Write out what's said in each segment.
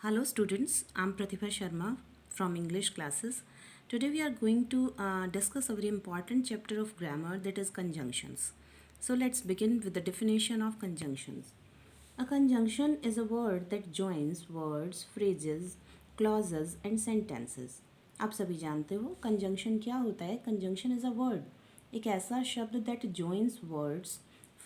Hello students, I'm Pratibha Sharma from English classes. Today we are going to discuss a very important chapter of grammar, that is conjunctions. So let's begin with the definition of conjunctions. A conjunction is a word that joins words, phrases, clauses and sentences. आप सभी जानते हो conjunction क्या होता है? Conjunction is a word, एक ऐसा शब्द that joins words,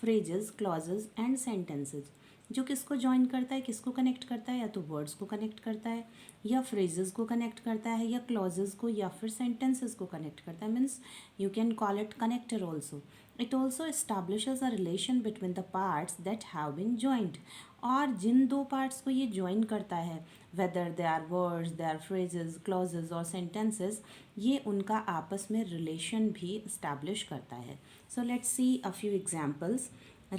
phrases, clauses and sentences, जो किसको ज्वाइन करता है, किसको कनेक्ट करता है, या तो वर्ड्स को कनेक्ट करता है, या फ्रेजेस को कनेक्ट करता है, या क्लॉजेस को, या फिर सेंटेंसेस को कनेक्ट करता है. Means you can call it connector also. It also establishes a relation between the parts that have been joint. और जिन दो पार्ट्स को ये ज्वाइन करता है, whether they are words, they are phrases, clauses और सेंटेंसेस, ये उनका आपस में रिलेशन भी इस्टेब्लिश करता है. So let's see a few examples.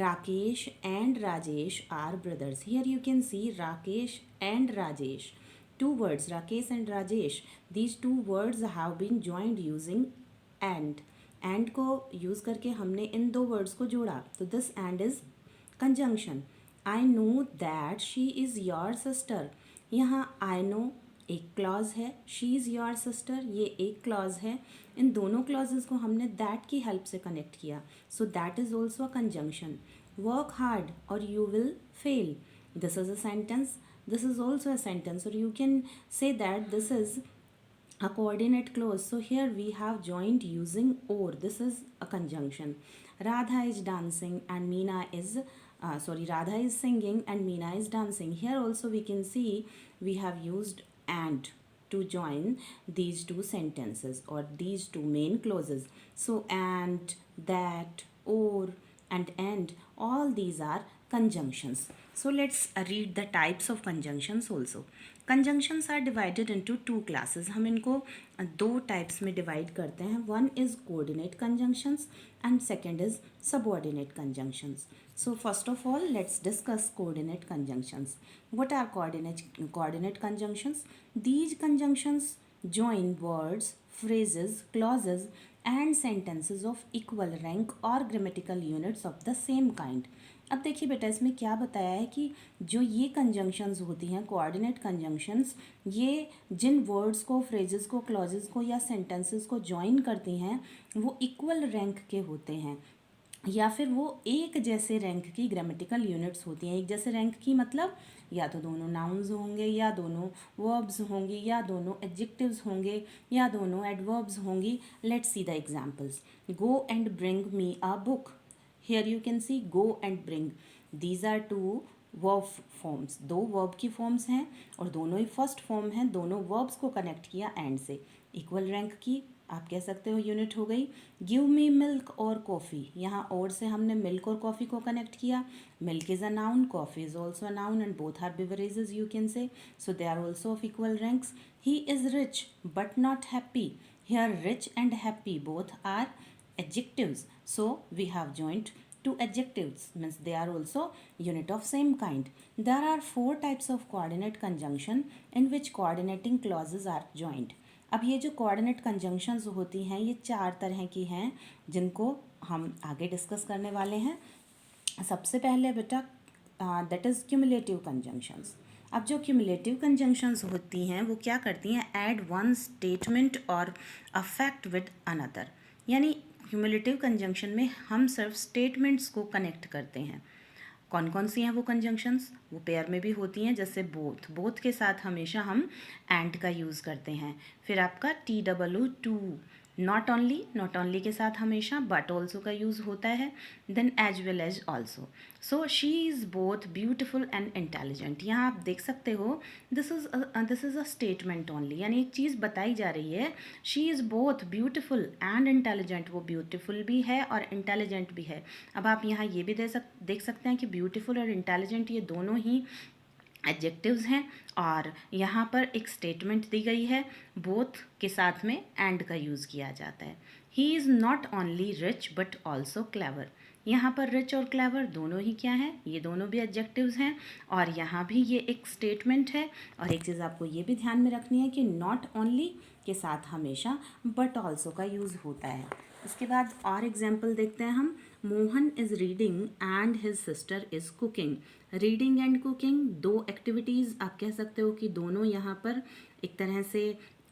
Rakesh and Rajesh are brothers. Here you can see Rakesh and Rajesh. Two words, Rakesh and Rajesh. These two words have been joined using and. And को use करके हमने इन दो words को जोड़ा. तो this and is conjunction. I know that she is your sister. यहाँ I know एक clause है, शी इज़ योर सिस्टर ये एक क्लॉज है. इन दोनों क्लॉजेस को हमने दैट की हेल्प से कनेक्ट किया. So that is also a conjunction. Work hard or you will fail. This is a sentence. This is also a sentence. और you can say that this is a coordinate clause. So here we have joined using or. This is a conjunction. Radha is dancing and Meena is Radha is singing and Meena is dancing. Here also we can see we have used and to join these two sentences or these two main clauses. So and, that, or and all these are conjunctions. So let's read the types of conjunctions also. Conjunctions are divided into two classes. हम इनको दो types में divide करते हैं. One is coordinate conjunctions and second is subordinate conjunctions. So first of all, let's discuss coordinate conjunctions. What are coordinate conjunctions? These conjunctions join words, phrases, clauses and sentences of equal rank or grammatical units of the same kind. अब देखिए बेटा, इसमें क्या बताया है कि जो ये कंजंक्शंस होती हैं, कोऑर्डिनेट कंजंक्शंस, ये जिन वर्ड्स को, फ्रेजेस को, क्लॉजेस को या सेंटेंसेस को ज्वाइन करती हैं वो इक्वल रैंक के होते हैं, या फिर वो एक जैसे रैंक की ग्रामेटिकल यूनिट्स होती हैं. एक जैसे रैंक की मतलब या तो दोनों नाउन्स होंगे, या दोनों वर्ब्स होंगी, या दोनों एडजेक्टिव्स होंगे, या दोनों एडवर्ब्स होंगी. Let's see the examples. Go and bring me a book. Here you can see go and bring. These are two verb forms. दो verb की forms हैं और दोनों ही first form हैं. दोनों verbs को connect किया and से. Equal rank की आप कह सकते हो यूनिट हो गई. गिव मी मिल्क और कॉफ़ी. यहाँ और से हमने मिल्क और कॉफ़ी को कनेक्ट किया. Milk is a noun, coffee is also a noun and both are beverages you can say. So they are also of equal ranks. He is rich but not happy. Here rich and happy both are adjectives. So we have joined two adjectives, means they are also unit of same kind. There are four types of coordinate conjunction in which coordinating clauses are joined. अब ये जो coordinate conjunctions होती हैं ये चार तरह की हैं जिनको हम आगे डिस्कस करने वाले हैं. सबसे पहले बेटा दैट इज़ क्यूमुलेटिव कंजंक्शंस. अब जो क्यूमुलेटिव कंजंक्शंस होती हैं वो क्या करती हैं, ऐड वन स्टेटमेंट और अ फैक्ट विद अनदर. यानी क्यूमुलेटिव कंजंक्शन में हम सिर्फ स्टेटमेंट्स को कनेक्ट करते हैं. कौन कौन सी हैं वो कंजंक्शंस, वो पेयर में भी होती हैं. जैसे बोथ, बोथ के साथ हमेशा हम एंड का यूज़ करते हैं. फिर आपका TOO टू. नॉट ओनली के साथ हमेशा बट ऑल्सो का यूज़ होता है. Then as well as also. So she is both beautiful and intelligent. यहाँ आप देख सकते हो this is a statement only, यानी एक चीज़ बताई जा रही है. She is both beautiful and intelligent. वो ब्यूटिफुल भी है और इंटेलिजेंट भी है. अब आप यहाँ ये भी देख सकते हैं कि ब्यूटिफुल और इंटेलिजेंट ये दोनों ही एडजेक्टिव्स हैं और यहाँ पर एक स्टेटमेंट दी गई है. बोथ के साथ में एंड का यूज़ किया जाता है. He is not only rich but also clever. यहाँ पर रिच और क्लेवर दोनों ही क्या हैं, ये दोनों भी एडजेक्टिव्स हैं और यहाँ भी ये एक स्टेटमेंट है. और एक चीज़ आपको ये भी ध्यान में रखनी है कि नॉट ओनली के साथ हमेशा बट ऑल्सो का यूज़ होता है. इसके बाद और एग्जाम्पल देखते हैं हम. Mohan is reading and his sister is cooking. Reading and cooking दो एक्टिविटीज़ आप कह सकते हो कि दोनों यहाँ पर एक तरह से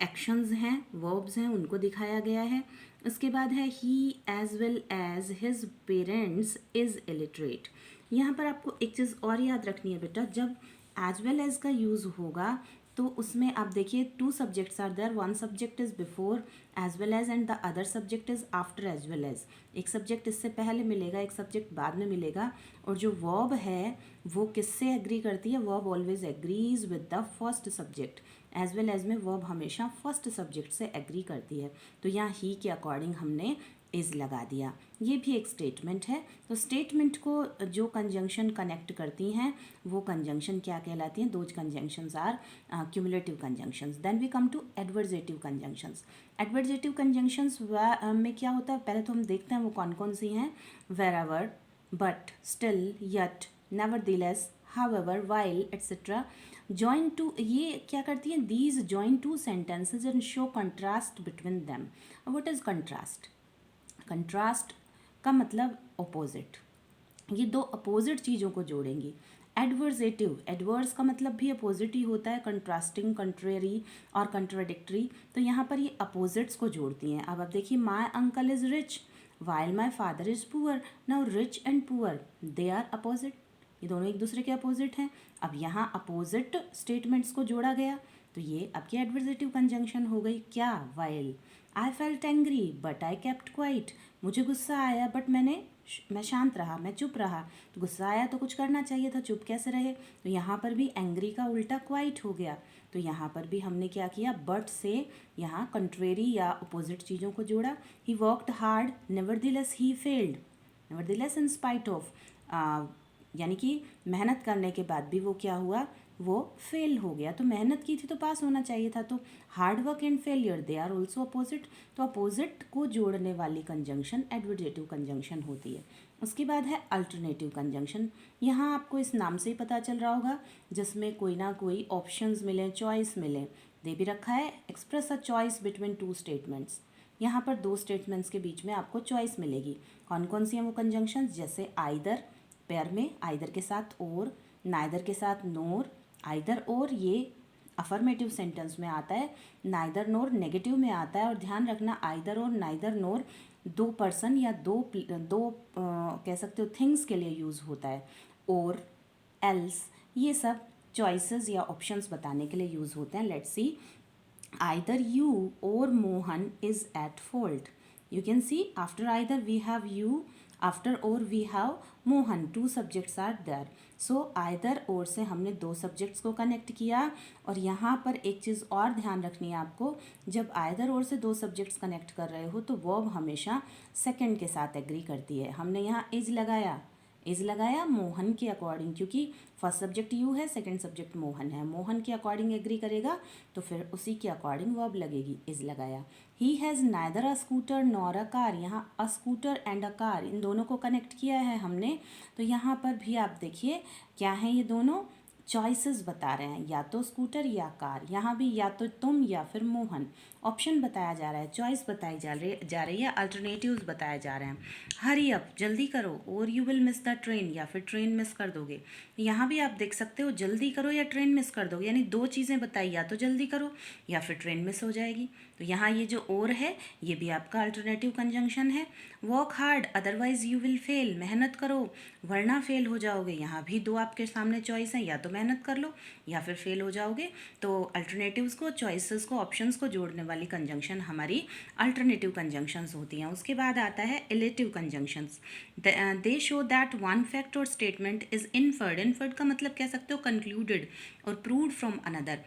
एक्शंस हैं, वर्ब्स हैं, उनको दिखाया गया है। उसके बाद है he as well as his parents is illiterate. यहाँ पर आपको एक चीज़ और याद रखनी है बेटा, जब एज वेल एज का यूज़ होगा तो उसमें आप देखिए two subjects are there, one subject is before as well as and the other subject is after as well as. एक सब्जेक्ट इससे पहले मिलेगा, एक सब्जेक्ट बाद में मिलेगा। और जो वर्ब है वो किससे एग्री करती है? Verb always agrees with the first subject. As well as में वर्ब हमेशा फर्स्ट सब्जेक्ट से एग्री करती है। तो यहाँ ही के अकॉर्डिंग हमने इज लगा दिया। ये भी एक स्टेटमेंट है। तो स्टेटमेंट को जो कंजंक्शन कनेक्ट करती हैं वो कंजंक्शन क्या कहलाती हैं? Those conjunctions are cumulative conjunctions. Then we come to adversative conjunctions. Adversative conjunctions में क्या होता है? पहले तो हम देखते हैं वो कौन कौन सी हैं। Wherever, but, still, yet, nevertheless, however, while, etcetera. Join two, ये क्या करती हैं? These join two sentences and show contrast between them. What is contrast? Contrast का मतलब अपोजिट। ये दो अपोजिट चीज़ों को जोड़ेंगी। एडवर्जेटिव, एडवर्स का मतलब भी अपोजिट ही होता है, कंट्रास्टिंग, कंट्रेरी और कंट्राडिक्टरी। तो यहाँ पर ये अपोजिट्स को जोड़ती हैं। अब आप देखिए, my uncle is rich while my father is poor. Now rich and poor they are opposite, ये दोनों एक दूसरे के अपोजिट हैं। अब यहाँ अपोजिट स्टेटमेंट्स को जोड़ा गया तो ये आपकी एडवर्जेटिव कंजंक्शन हो गई। क्या? While. I felt angry but I kept quite. मुझे गुस्सा आया बट मैं शांत रहा, मैं चुप रहा। तो गुस्सा आया तो कुछ करना चाहिए था, चुप कैसे रहे? तो यहाँ पर भी एंग्री का उल्टा क्वाइट हो गया। तो यहाँ पर भी हमने क्या किया? बट से यहाँ कंट्रेरी या अपोजिट चीज़ों को जोड़ा। He worked hard nevertheless he failed. Nevertheless in spite of, यानी कि मेहनत करने के बाद भी वो क्या हुआ? वो फेल हो गया। तो मेहनत की थी तो पास होना चाहिए था। तो hard work and failure they are also opposite. तो अपोजिट को जोड़ने वाली कंजंक्शन एडवर्जेटिव कंजंक्शन होती है। उसके बाद है अल्टरनेटिव कंजंक्शन। यहाँ आपको इस नाम से ही पता चल रहा होगा, जिसमें कोई ना कोई ऑप्शंस मिले, चॉइस मिले। दे भी रखा है express a choice between two statements. यहाँ पर दो स्टेटमेंट्स के बीच में आपको चॉइस मिलेगी। कौन कौन सी हैं वो कंजंक्शंस? जैसे आइदर, पेयर में आइदर के साथ और, नाइदर के साथ नोर। आइदर और ये अफर्मेटिव सेंटेंस में आता है, नाइदर नोर नेगेटिव में आता है। और ध्यान रखना, आइदर और नाइदर नोर दो पर्सन या दो कह सकते हो थिंग्स के लिए यूज़ होता है। और, एल्स, ये सब चॉइसेस या ऑप्शंस बताने के लिए यूज़ होते हैं। लेट्स सी, आइदर यू और Mohan is at fault. You can see after either we have you, after or we have Mohan. Two subjects are there. So either or से हमने दो सब्जेक्ट्स को कनेक्ट किया। और यहाँ पर एक चीज़ और ध्यान रखनी है आपको, जब आइदर और से दो सब्जेक्ट्स कनेक्ट कर रहे हो तो वर्ब हमेशा सेकंड के साथ एग्री करती है। हमने यहाँ इज लगाया मोहन के अकॉर्डिंग, क्योंकि फर्स्ट सब्जेक्ट यू है, सेकंड सब्जेक्ट मोहन है। मोहन के अकॉर्डिंग एग्री करेगा तो फिर उसी के अकॉर्डिंग वर्ब लगेगी, इज लगाया। He has neither a scooter nor a car. यहाँ अ स्कूटर एंड अ कार, इन दोनों को कनेक्ट किया है हमने। तो यहाँ पर भी आप देखिए क्या है, ये दोनों चॉइसेस बता रहे हैं, या तो स्कूटर या कार। यहाँ भी या तो तुम या फिर मोहन। ऑप्शन बताया जा रहा है, चॉइस बताई जा रही है, अल्टरनेटिव्स बताए जा रहे हैं। हरी अप, जल्दी करो, और you will miss the train, या फिर ट्रेन मिस कर दोगे। यहाँ भी आप देख सकते हो, जल्दी करो या ट्रेन मिस कर दोगे, यानी दो चीज़ें बताई, या तो जल्दी करो या फिर ट्रेन मिस हो जाएगी। तो यहाँ ये जो और है ये भी आपका अल्टरनेटिव कंजंक्शन है। Work hard otherwise you will fail. मेहनत करो वरना फेल हो जाओगे। यहाँ भी दो आपके सामने चॉइस है, या तो मेहनत कर लो या फिर फेल हो जाओगे। तो अल्टरनेटिव्स को, चॉइसेस को, ऑप्शंस को जोड़ने वाली कंजंक्शन हमारी अल्टरनेटिव कंजंक्शंस होती हैं। उसके बाद आता है illative conjunctions. They show that one fact or statement is inferred. Inferred का मतलब कह सकते हो कंक्लूडेड और प्रूव्ड फ्रॉम अनदर,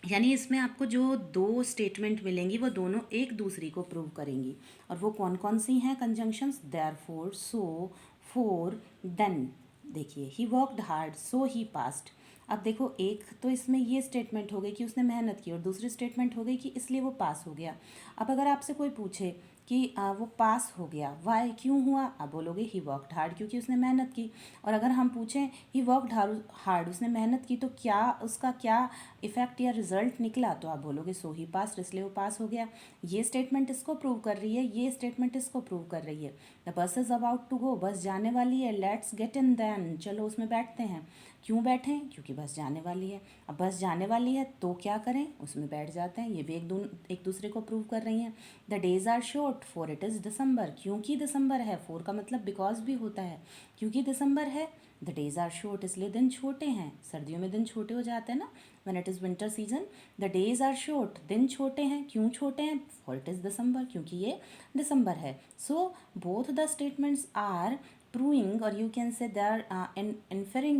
यानी इसमें आपको जो दो स्टेटमेंट मिलेंगी वो दोनों एक दूसरी को प्रूव करेंगी। और वो कौन कौन सी हैं conjunctions? Therefore, so, for, then. देखिए, he worked hard so he passed. अब देखो, एक तो इसमें ये स्टेटमेंट हो गई कि उसने मेहनत की, और दूसरी स्टेटमेंट हो गई कि इसलिए वो पास हो गया। अब अगर आपसे कोई पूछे कि वो पास हो गया, वाई, क्यों हुआ? आप बोलोगे ही वर्कड हार्ड, क्योंकि उसने मेहनत की। और अगर हम पूछें ही वर्कड हार्ड, उसने मेहनत की, तो क्या उसका क्या इफेक्ट या रिजल्ट निकला तो आप बोलोगे सो ही पास, इसलिए वो पास हो गया। ये स्टेटमेंट इसको प्रूव कर रही है, ये स्टेटमेंट इसको प्रूव कर रही है। The bus is about to go, बस जाने वाली है, लेट्स गेट इन देन, चलो उसमें बैठते हैं। क्यों बैठें? क्योंकि बस जाने वाली है। अब बस जाने वाली है तो क्या करें? उसमें बैठ जाते हैं। ये भी एक दूसरे को प्रूव कर रही हैं। The days are short for it is December, क्योंकि दिसंबर है, फोर का मतलब बिकॉज भी होता है, क्योंकि दिसंबर है। द डेज आर शॉर्ट, इसलिए दिन छोटे हैं, सर्दियों में दिन छोटे हो जाते हैं ना, when it is winter season. The days are short, दिन छोटे हैं, क्यों छोटे हैं? फॉर इट इज़ दिसंबर, क्योंकि ये दिसंबर है। So both the statements are proving, or you can say they are inferring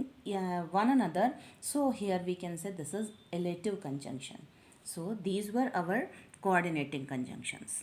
one another. So here we can say this is elative conjunction. So these were our coordinating conjunctions.